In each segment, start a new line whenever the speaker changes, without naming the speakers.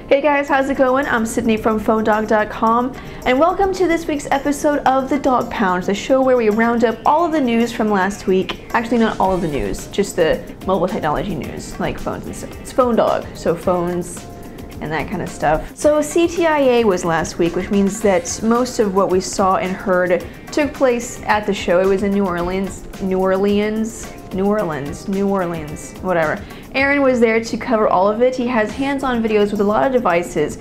Hey guys, how's it going? I'm Sydney from PhoneDog.com, and welcome to this week's episode of The Dog Pound, the show where we round up all of the news from last week. Actually, not all of the news, just the mobile technology news, like phones and stuff. It's Phone Dog, so phones and that kind of stuff. So CTIA was last week, which means that most of what we saw and heard took place at the show. It was in New Orleans, whatever. Aaron was there to cover all of it. He has hands-on videos with a lot of devices.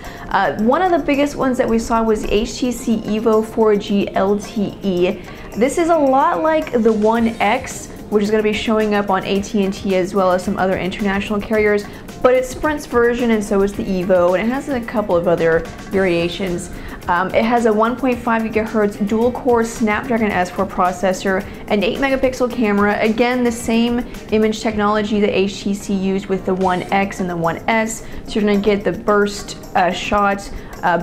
One of the biggest ones that we saw was the HTC EVO 4G LTE. This is a lot like the One X, which is going to be showing up on AT&T as well as some other international carriers, but it's Sprint's version and so is the EVO, and it has a couple of other variations. It has a 1.5 gigahertz dual-core Snapdragon S4 processor, an 8-megapixel camera, again the same image technology that HTC used with the One X and the One S, so you're going to get the burst shot,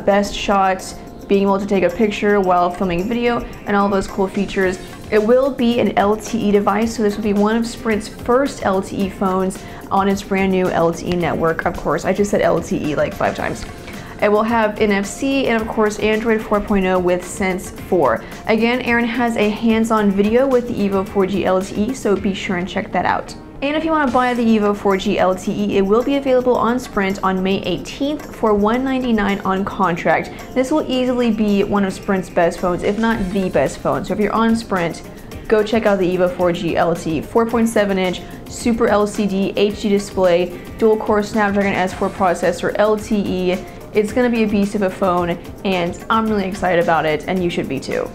best shot, being able to take a picture while filming video, and all those cool features. It will be an LTE device, so this will be one of Sprint's first LTE phones on its brand new LTE network. Of course, I just said LTE like 5 times. It will have NFC and of course Android 4.0 with Sense 4. Again, Aaron has a hands-on video with the EVO 4G LTE, so be sure and check that out. And if you want to buy the EVO 4G LTE, it will be available on Sprint on May 18th for $199 on contract. This will easily be one of Sprint's best phones, if not the best phone. So if you're on Sprint, go check out the EVO 4G LTE. 4.7-inch, Super LCD, HD display, dual-core Snapdragon S4 processor, LTE. It's going to be a beast of a phone, and I'm really excited about it, and you should be too.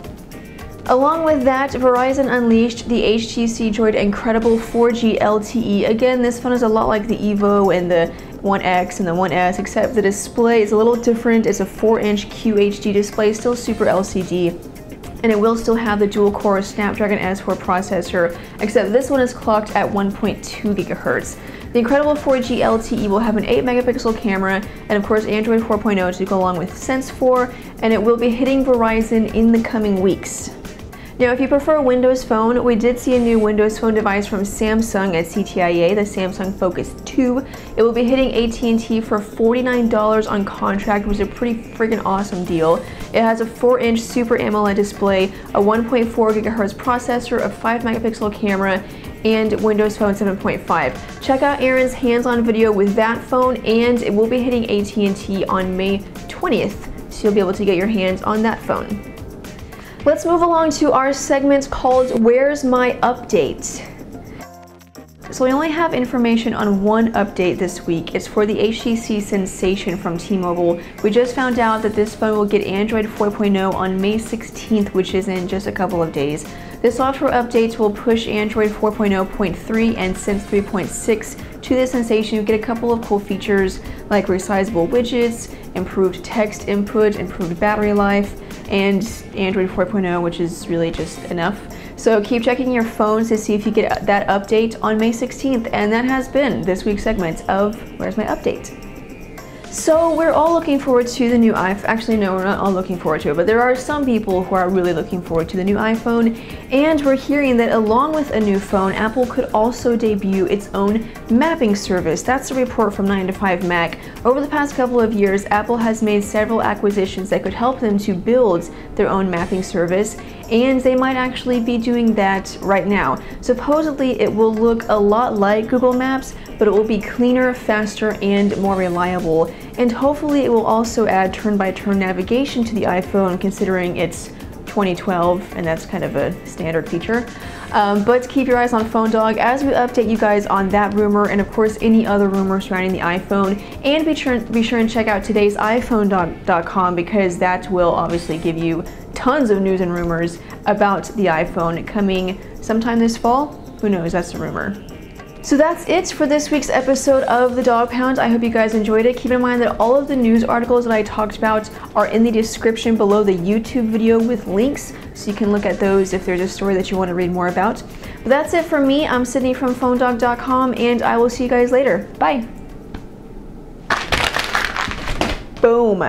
Along with that, Verizon unleashed the HTC DROID Incredible 4G LTE. Again, this phone is a lot like the EVO and the One X and the One S, except the display is a little different. It's a 4-inch QHD display, still Super LCD, and it will still have the dual-core Snapdragon S4 processor, except this one is clocked at 1.2 gigahertz. The Incredible 4G LTE will have an 8-megapixel camera and of course Android 4.0 to go along with Sense 4, and it will be hitting Verizon in the coming weeks. Now, if you prefer a Windows Phone, we did see a new Windows Phone device from Samsung at CTIA, the Samsung Focus 2. It will be hitting AT&T for $49 on contract, which is a pretty freaking awesome deal. It has a 4-inch Super AMOLED display, a 1.4 gigahertz processor, a 5-megapixel camera, and Windows Phone 7.5. Check out Aaron's hands-on video with that phone, and it will be hitting AT&T on May 20th, so you'll be able to get your hands on that phone. Let's move along to our segment called Where's My Update? So we only have information on one update this week. It's for the HTC Sensation from T-Mobile. We just found out that this phone will get Android 4.0 on May 16th, which is in just a couple of days. The software updates will push Android 4.0.3 and Sense 3.6 to the Sensation. You get a couple of cool features like resizable widgets, improved text input, improved battery life, and Android 4.0, which is really just enough. So keep checking your phones to see if you get that update on May 16th. And that has been this week's segment of Where's My Update? So we're all looking forward to the new iPhone. Actually, no, we're not all looking forward to it, but there are some people who are really looking forward to the new iPhone. And we're hearing that along with a new phone, Apple could also debut its own mapping service. That's a report from 9to5Mac. Over the past couple of years, Apple has made several acquisitions that could help them to build their own mapping service, and they might actually be doing that right now. Supposedly, it will look a lot like Google Maps, but it will be cleaner, faster, and more reliable. And hopefully it will also add turn-by-turn navigation to the iPhone, considering it's 2012 and that's kind of a standard feature. But keep your eyes on PhoneDog as we update you guys on that rumor and of course any other rumors surrounding the iPhone. And be sure and check out today's iPhoneDog.com, because that will obviously give you tons of news and rumors about the iPhone coming sometime this fall. Who knows, that's a rumor. So that's it for this week's episode of The Dog Pound. I hope you guys enjoyed it. Keep in mind that all of the news articles that I talked about are in the description below the YouTube video with links, so you can look at those if there's a story that you want to read more about. But that's it for me. I'm Sydney from PhoneDog.com, and I will see you guys later. Bye. Boom.